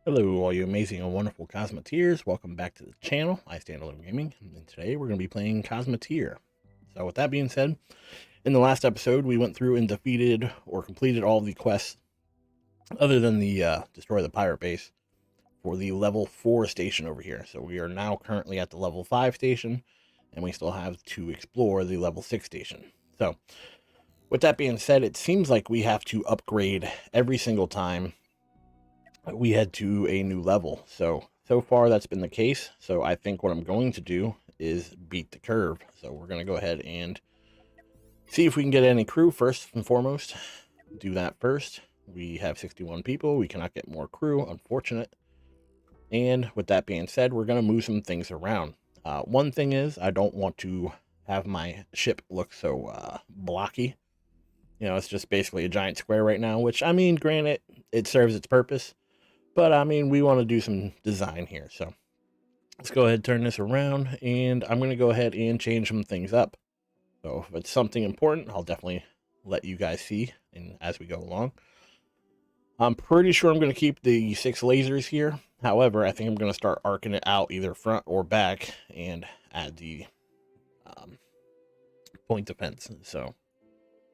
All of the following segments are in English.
Hello, all you amazing and wonderful Cosmoteers. Welcome back to the channel, IStandAlone Gaming, and today we're going to be playing Cosmoteer. So with that being said, in the last episode, we went through and defeated or completed all the quests other than the destroy the pirate base for the level 4 station over here. So we are now currently at the level 5 station, and we still have to explore the level 6 station. So with that being said, it seems like we have to upgrade every single time we head to a new level. So far that's been the case. So I think what I'm going to do is beat the curve. So we're going to go ahead and see if we can get any crew first and foremost. Do that first. We have 61 people. We cannot get more crew, unfortunate. And with that being said, we're going to move some things around. One thing is I don't want to have my ship look so blocky. You know, it's just basically a giant square right now, which, I mean, granted, it serves its purpose. But, I mean, we want to do some design here. So, let's go ahead and turn this around. And I'm going to go ahead and change some things up. So, if it's something important, I'll definitely let you guys see as we go along. I'm pretty sure I'm going to keep the 6 lasers here. However, I think I'm going to start arcing it out either front or back and add the point defense. So,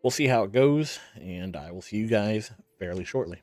we'll see how it goes. And I will see you guys fairly shortly.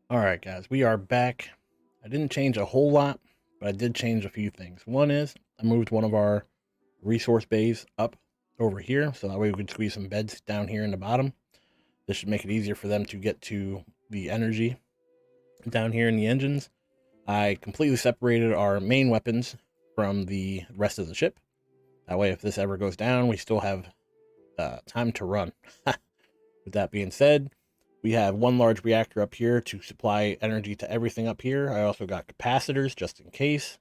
All right, guys, we are back. I didn't change a whole lot, but I did change a few things. One is I moved one of our resource bays up over here, so that way we could squeeze some beds down here in the bottom. This should make it easier for them to get to the energy down here in the engines. I completely separated our main weapons from the rest of the ship. That way, if this ever goes down, we still have time to run. With that being said, we have one large reactor up here to supply energy to everything up here. I also got capacitors just in case.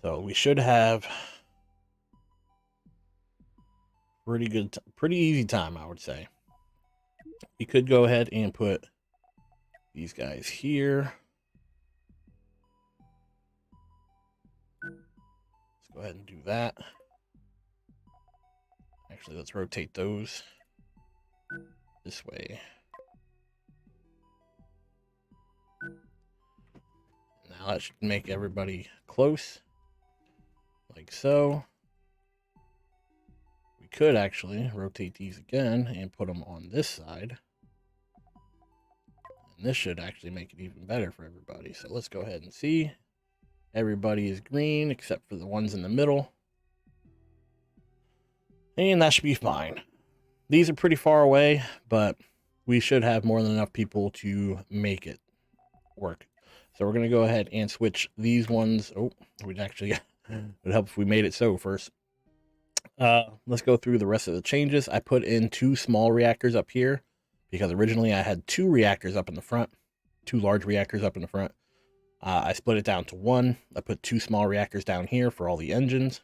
So we should have pretty easy time, I would say. We could go ahead and put these guys here. Let's go ahead and do that. Actually, let's rotate those this way. Now that should make everybody close, like so. We could actually rotate these again and put them on this side. And this should actually make it even better for everybody. So let's go ahead and see. Everybody is green except for the ones in the middle. And that should be fine. These are pretty far away, but we should have more than enough people to make it work. So we're going to go ahead and switch these ones. Oh, we actually would help if we made it so first. Let's go through the rest of the changes. I put in 2 small reactors up here because originally I had 2 reactors up in the front, 2 large reactors up in the front. I split it down to 1. I put 2 small reactors down here for all the engines.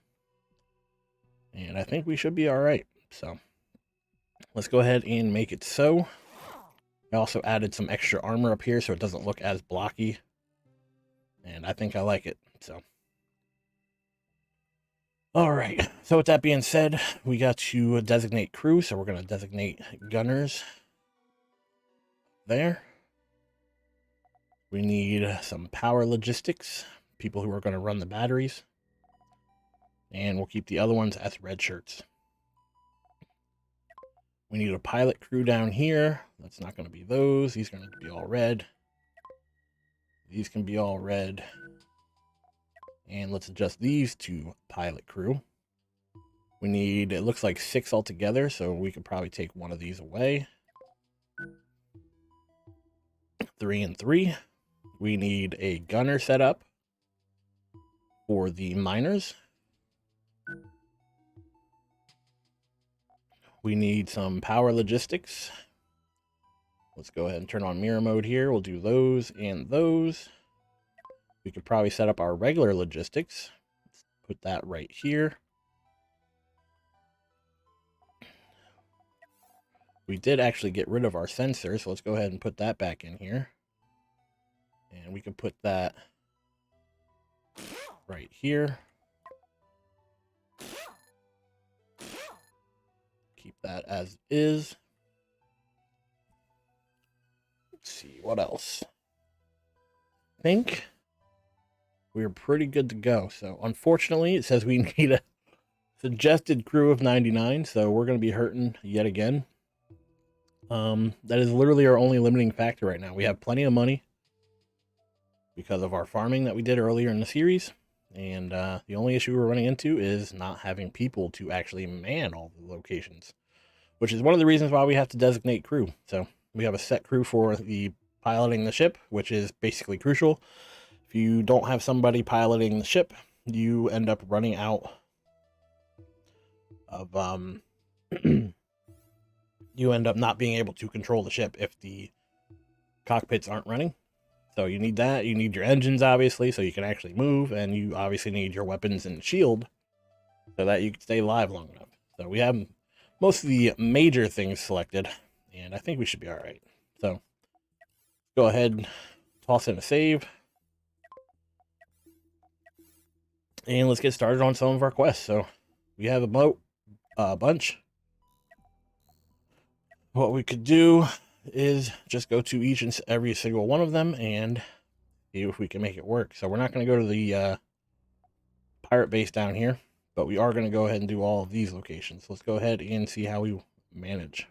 And I think we should be all right. So let's go ahead and make it so. I also added some extra armor up here so it doesn't look as blocky. And I think I like it. So, all right. So with that being said, we got to designate crew. So we're going to designate gunners there. We need some power logistics, people who are going to run the batteries. And we'll keep the other ones as red shirts. We need a pilot crew down here. That's not going to be those. These are going to be all red. These can be all red. And let's adjust these to pilot crew. We need, it looks like 6 altogether, so we could probably take one of these away. 3 and 3. We need a gunner set up for the miners. We need some power logistics. Let's go ahead and turn on mirror mode here. We'll do those and those. We could probably set up our regular logistics. Let's put that right here. We did actually get rid of our sensor, so let's go ahead and put that back in here. And we can put that right here. Keep that as is. Let's see, what else? I think we're pretty good to go. So unfortunately, it says we need a suggested crew of 99, so we're going to be hurting yet again. That is literally our only limiting factor right now. We have plenty of money because of our farming that we did earlier in the series. And the only issue we're running into is not having people to actually man all the locations, which is one of the reasons why we have to designate crew. So we have a set crew for the piloting the ship, which is basically crucial. If you don't have somebody piloting the ship, you end up running out of you end up not being able to control the ship if the cockpits aren't running. So you need that. You need your engines, obviously, so you can actually move, and you obviously need your weapons and shield so that you can stay alive long enough. So we have most of the major things selected, and I think we should be all right. So go ahead, toss in a save, and let's get started on some of our quests. So we have a bunch. What we could do is just go to each and every single one of them and see if we can make it work. So we're not going to go to the pirate base down here, but we are going to go ahead and do all of these locations. Let's go ahead and see how we manage.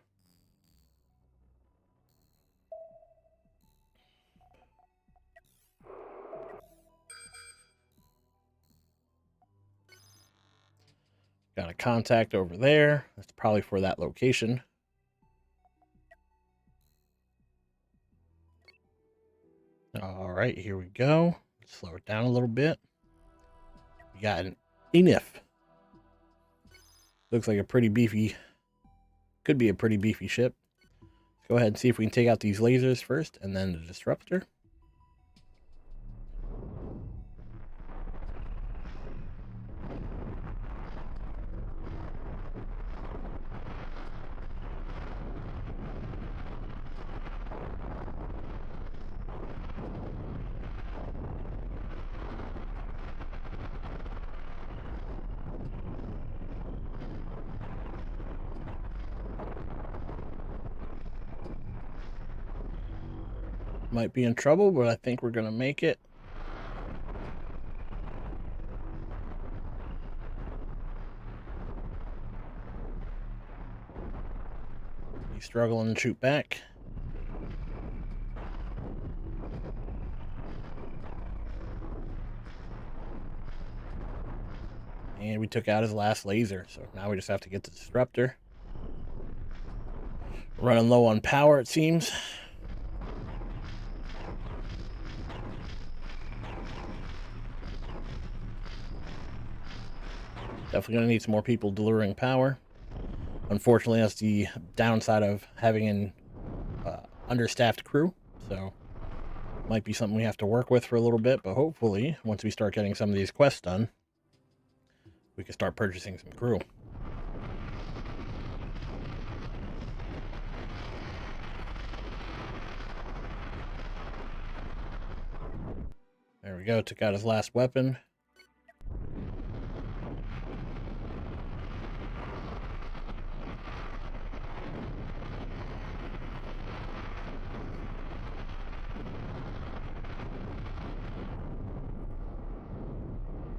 Got a contact over there. That's probably for that location. All right, here we go. Let's slow it down a little bit. We got an ENIF. Looks like a pretty beefy, could be a pretty beefy ship. Let's go ahead and see if we can take out these lasers first and then the disruptor. Might be in trouble, but I think we're gonna make it. He's struggling to shoot back. And we took out his last laser, so now we just have to get the disruptor. Running low on power, it seems. Definitely going to need some more people delivering power. Unfortunately, that's the downside of having an understaffed crew. So, might be something we have to work with for a little bit. But hopefully, once we start getting some of these quests done, we can start purchasing some crew. There we go. Took out his last weapon.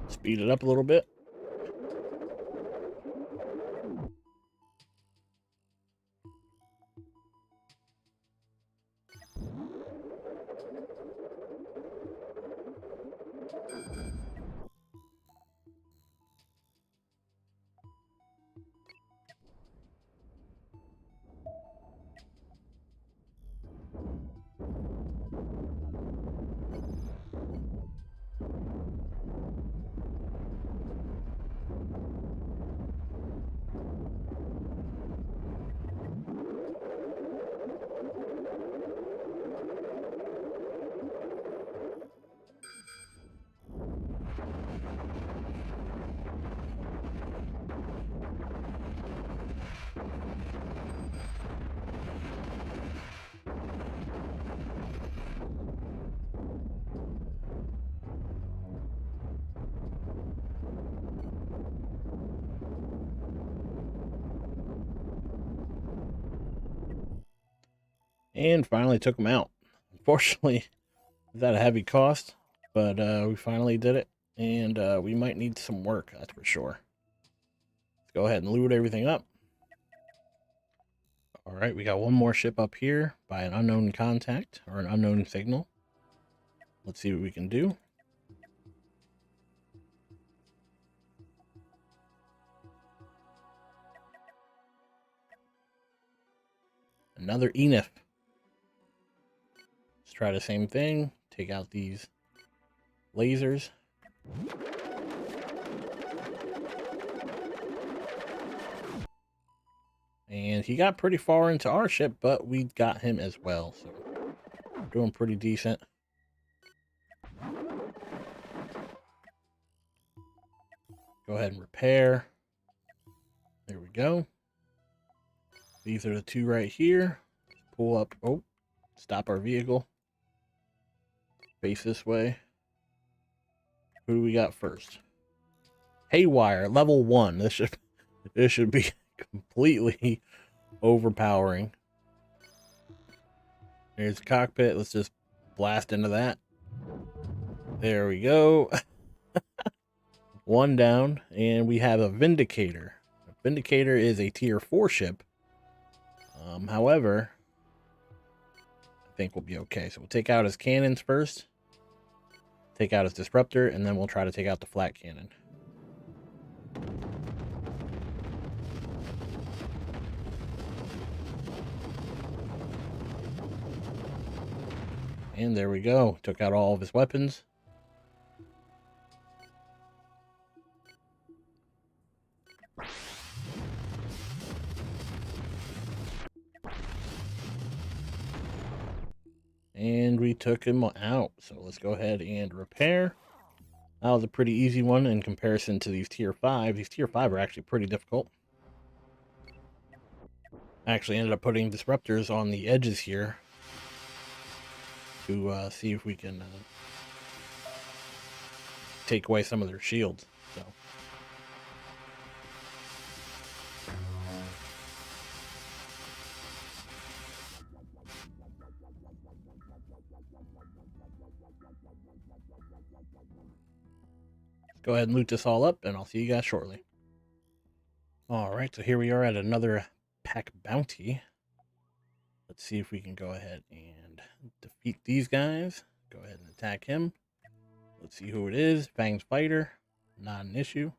Speed it up a little bit. And finally took him out. Unfortunately, it's at a heavy cost, but we finally did it. And we might need some work, that's for sure. Let's go ahead and loot everything up. All right, we got one more ship up here by an unknown contact, or an unknown signal. Let's see what we can do. Another Enif. Let's try the same thing. Take out these lasers. And he got pretty far into our ship, but we got him as well. So we're doing pretty decent. Go ahead and repair. There we go. These are the two right here. Pull up. Oh, stop our vehicle. Face this way. Who do we got first? Haywire, level 1. This should be completely overpowering. Here's the cockpit. Let's just blast into that. There we go. One down, and we have a Vindicator. A Vindicator is a tier 4 ship. However, I think we'll be okay. So we'll take out his cannons first. Take out his disruptor, and then we'll try to take out the flat cannon. And there we go. Took out all of his weapons. And we took him out. So let's go ahead and repair. That was a pretty easy one in comparison to these tier 5. These tier 5 are actually pretty difficult. I actually ended up putting disruptors on the edges here to see if we can take away some of their shields. So let's go ahead and loot this all up, and I'll see you guys shortly. Alright, so here we are at another pack bounty. Let's see if we can go ahead and defeat these guys. Go ahead and attack him. Let's see who it is. Fang's Fighter. Not an issue.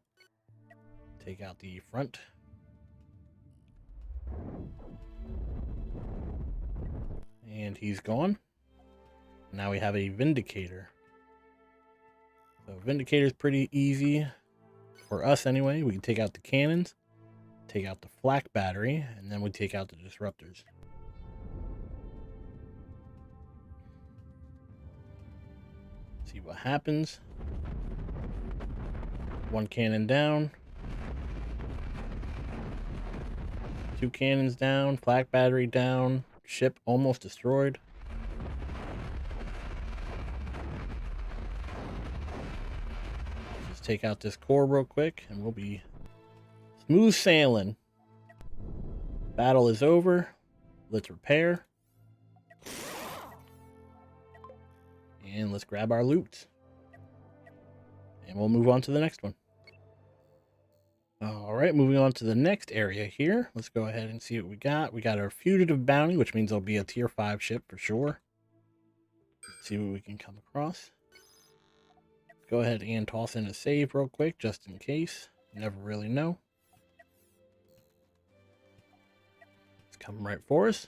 Take out the front. And he's gone. Now we have a Vindicator. So Vindicator is pretty easy for us anyway. We can take out the cannons, take out the flak battery, and then we take out the disruptors. See what happens. One cannon down. 2 cannons down. Flak battery down. Ship almost destroyed. Just take out this core real quick and we'll be smooth sailing. Battle is over. Let's repair. And let's grab our loot. And we'll move on to the next one. Alright, moving on to the next area here. Let's go ahead and see what we got. We got our fugitive bounty, which means there'll be a tier 5 ship for sure. Let's see what we can come across. Go ahead and toss in a save real quick, just in case. You never really know. It's coming right for us.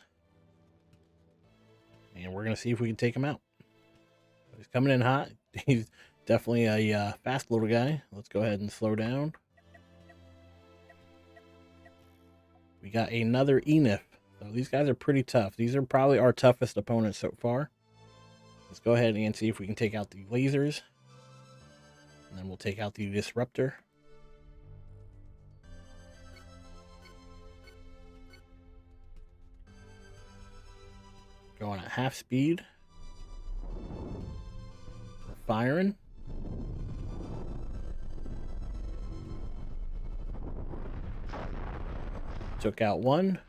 And we're going to see if we can take him out. He's coming in hot. He's definitely a fast little guy. Let's go ahead and slow down. We got another Enif. So these guys are pretty tough. These are probably our toughest opponents so far. Let's go ahead and see if we can take out the lasers. And then we'll take out the disruptor. Going at half speed. We're firing. Took out one.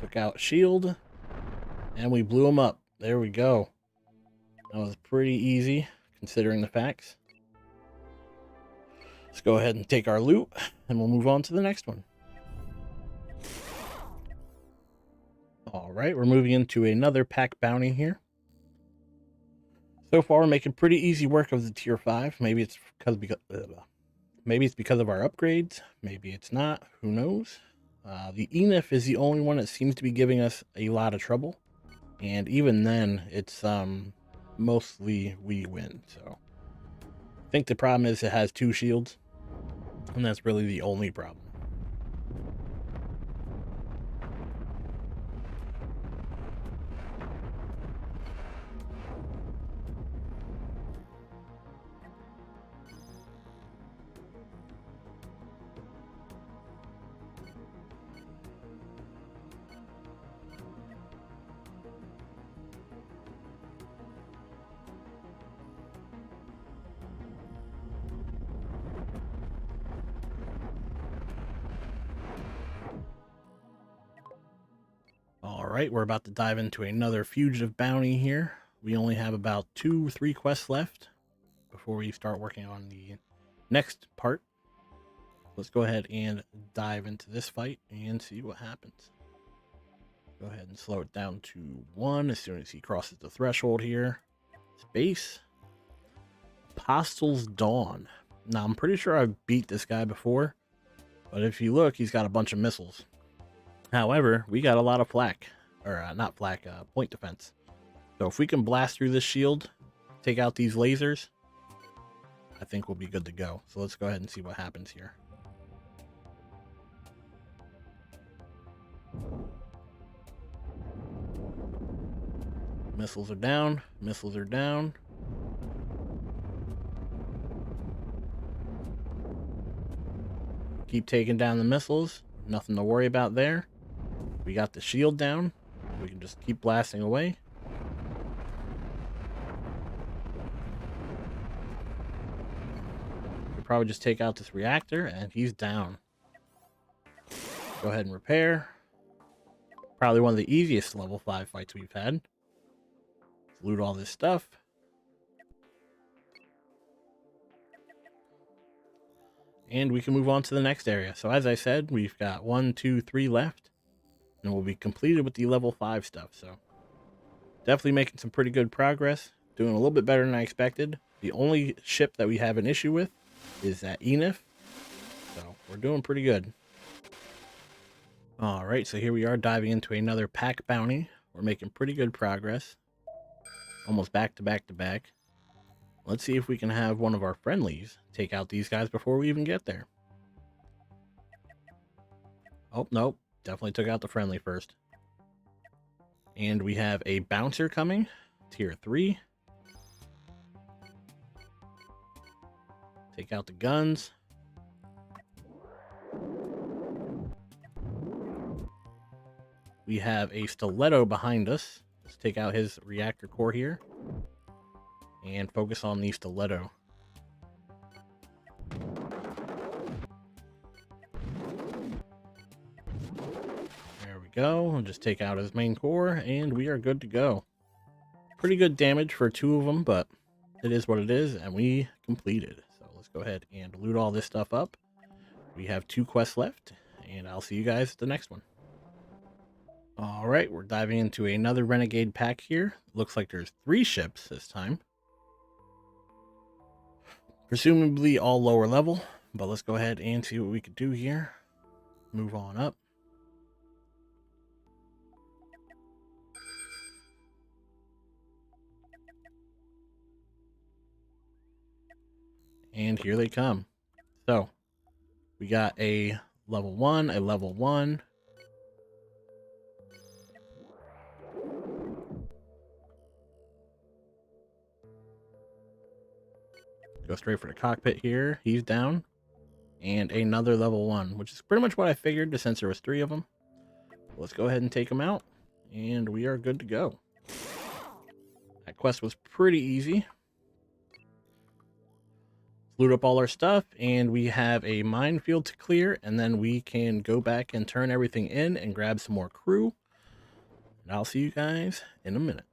Took out shield. And we blew him up. There we go. That was pretty easy, considering the facts. Let's go ahead and take our loot, and we'll move on to the next one. Alright, we're moving into another pack bounty here. So far, we're making pretty easy work of the tier 5. Maybe it's because of our upgrades. Maybe it's not. Who knows? The Enif is the only one that seems to be giving us a lot of trouble. And even then, it's mostly we win. So I think the problem is it has 2 shields. And that's really the only problem. Alright, we're about to dive into another fugitive bounty here. We only have about 2 or 3 quests left before we start working on the next part. Let's go ahead and dive into this fight and see what happens. Go ahead and slow it down to 1 as soon as he crosses the threshold here. Space. Apostle's Dawn. Now, I'm pretty sure I've beat this guy before, but if you look, he's got a bunch of missiles. However, we got a lot of flak, or not flak, point defense. So if we can blast through this shield, take out these lasers, I think we'll be good to go. So let's go ahead and see what happens here. Missiles are down. Missiles are down. Keep taking down the missiles. Nothing to worry about there. We got the shield down. We can just keep blasting away. We'll probably just take out this reactor, and he's down. Go ahead and repair. Probably one of the easiest level 5 fights we've had. Let's loot all this stuff. And we can move on to the next area. So as I said, we've got 1, 2, 3 left. And we'll be completed with the level 5 stuff. So definitely making some pretty good progress. Doing a little bit better than I expected. The only ship that we have an issue with is that Enif. So we're doing pretty good. Alright, so here we are diving into another pack bounty. We're making pretty good progress. Almost back to back to back. Let's see if we can have one of our friendlies take out these guys before we even get there. Oh, nope. Definitely took out the friendly first. And we have a bouncer coming. Tier 3. Take out the guns. We have a stiletto behind us. Let's take out his reactor core here. And focus on the stiletto. There we go. We'll just take out his main core and we are good to go. Pretty good damage for 2 of them, but it is what it is, and we completed. So let's go ahead and loot all this stuff up. We have 2 quests left, and I'll see you guys at the next one. All right, we're diving into another Renegade pack here. Looks like there's 3 ships this time. Presumably all lower level, but let's go ahead and see what we could do here. Move on up. And here they come. So, we got a level 1, a level 1. Go straight for the cockpit here. He's down. And another level 1, which is pretty much what I figured since there was 3 of them. Let's go ahead and take them out. And we are good to go. That quest was pretty easy. Loot up all our stuff, and we have a minefield to clear, and then we can go back and turn everything in and grab some more crew. And I'll see you guys in a minute.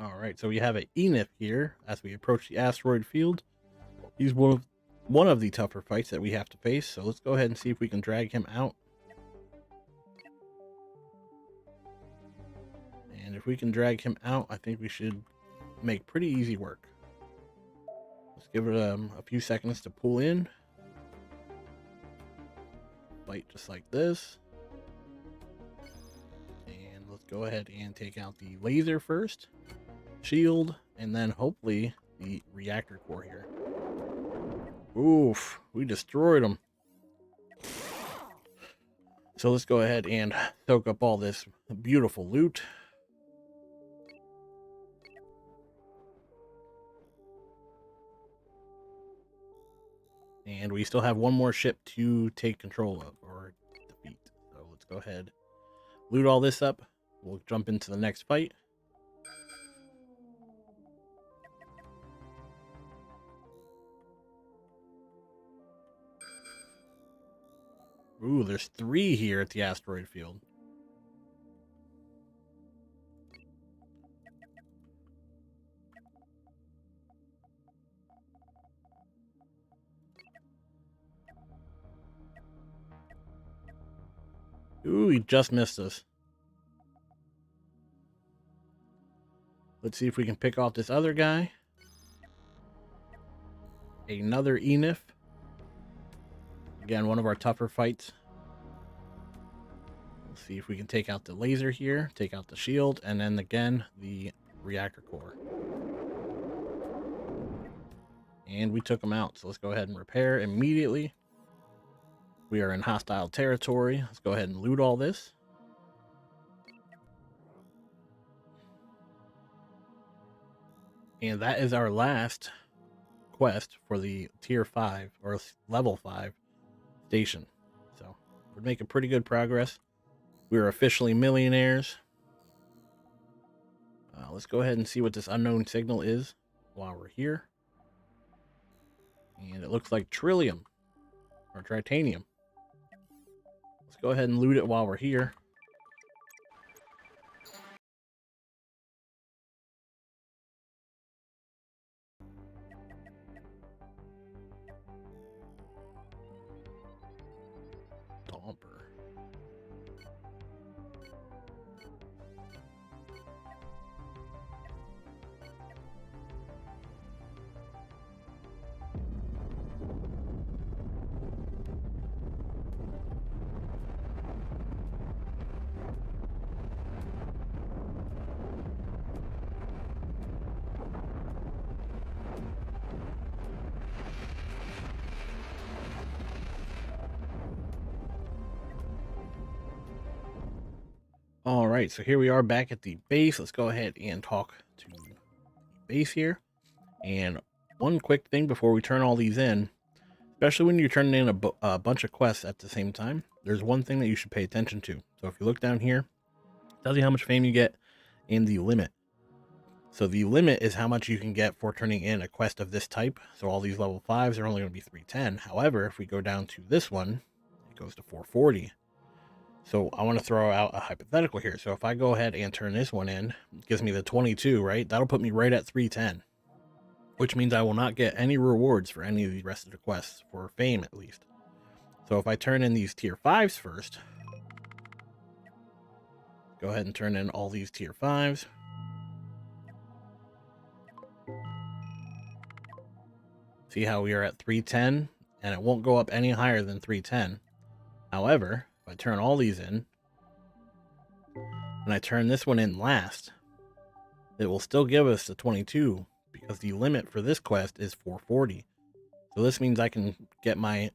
Alright, so we have an Enif here as we approach the asteroid field. He's one of the tougher fights that we have to face, so let's go ahead and see if we can drag him out. And if we can drag him out, I think we should make pretty easy work. Let's give it a few seconds to pull in. Fight just like this. And let's go ahead and take out the laser first. Shield, and then hopefully the reactor core here. Oof, we destroyed them. So let's go ahead and soak up all this beautiful loot. And we still have one more ship to take control of or defeat. So let's go ahead, loot all this up. We'll jump into the next fight. Ooh, there's 3 here at the asteroid field. Ooh, he just missed us. Let's see if we can pick off this other guy. Another Enif. Again, one of our tougher fights. Let's see if we can take out the laser here, take out the shield, and then again, the reactor core. And we took them out, so let's go ahead and repair immediately. We are in hostile territory. Let's go ahead and loot all this. And that is our last quest for the tier 5 or level 5 station. So we're making pretty good progress. We're officially millionaires. Let's go ahead and see what this unknown signal is while we're here. And it looks like Trillium or Tritanium. Let's go ahead and loot it while we're here. Domper. All right, so here we are back at the base. Let's go ahead and talk to the base here. And one quick thing before we turn all these in, especially when you're turning in a bunch of quests at the same time, there's one thing that you should pay attention to. So if you look down here, it tells you how much fame you get and the limit. So the limit is how much you can get for turning in a quest of this type. So all these level 5s are only going to be 310. However, if we go down to this one, it goes to 440. So I want to throw out a hypothetical here. So if I go ahead and turn this one in, it gives me the 22, right? That'll put me right at 310, which means I will not get any rewards for any of the rest of the quests, for fame at least. So if I turn in these tier 5s first, go ahead and turn in all these tier 5s. See how we are at 310, and it won't go up any higher than 310. However, if I turn all these in, and I turn this one in last, it will still give us the 22, because the limit for this quest is 440. So this means I can get my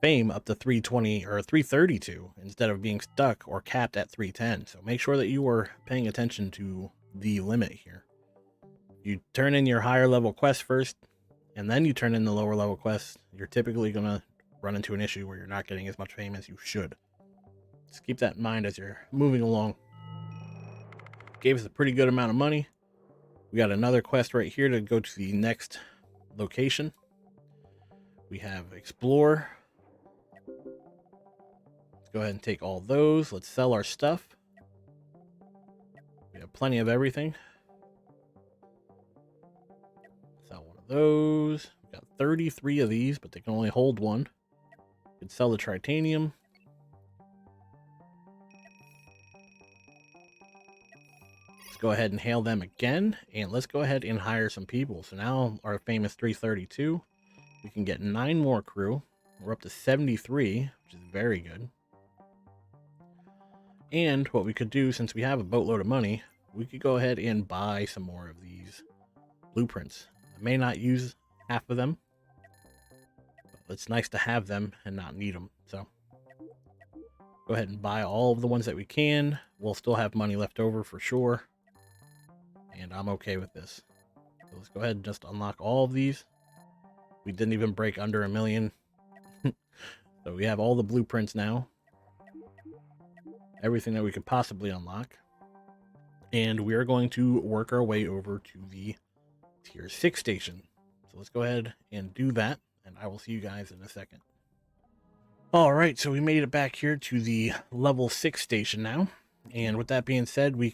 fame up to 320 or 332 instead of being stuck or capped at 310. So make sure that you are paying attention to the limit here. You turn in your higher level quest first, and then you turn in the lower level quests, you're typically going to run into an issue where you're not getting as much fame as you should. Just keep that in mind as you're moving along. Gave us a pretty good amount of money. We got another quest right here to go to the next location. We have Explore. Let's go ahead and take all those. Let's sell our stuff. We have plenty of everything. Sell one of those. We got 33 of these, but they can only hold one. We could sell the titanium. Let's go ahead and hail them again, and let's go ahead and hire some people. So now our famous 332. We can get 9 more crew. We're up to 73, which is very good. And what we could do, since we have a boatload of money, we could go ahead and buy some more of these blueprints. I may not use half of them, but it's nice to have them and not need them. So go ahead and buy all of the ones that we can. We'll still have money left over for sure, and I'm okay with this. So let's go ahead and just unlock all of these. We didn't even break under 1 million. So we have all the blueprints now. Everything that we could possibly unlock. And we are going to work our way over to the tier 6 station. So let's go ahead and do that, and I will see you guys in a second. All right, so we made it back here to the level 6 station now. And with that being said, we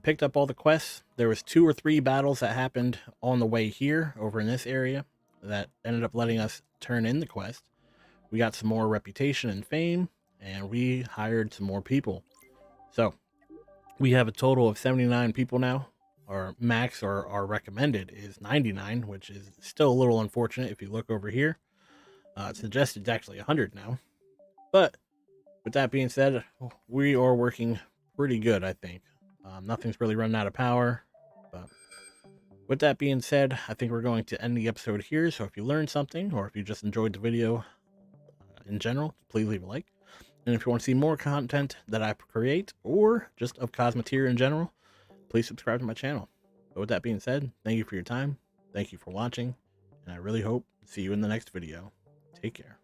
picked up all the quests. There was 2 or 3 battles that happened on the way here over in this area that ended up letting us turn in the quest. We got some more reputation and fame, and we hired some more people. So we have a total of 79 people now. Our max, or our recommended, is 99, which is still a little unfortunate. If you look over here, it's suggested it's actually 100 now. But with that being said, we are working pretty good, I think. Nothing's really running out of power. But with that being said, I think we're going to end the episode here. So if you learned something, or if you just enjoyed the video in general, please leave a like. And if you want to see more content that I create, or just of Cosmoteer in general, please subscribe to my channel. But with that being said, thank you for your time. Thank you for watching. And I really hope to see you in the next video. Take care.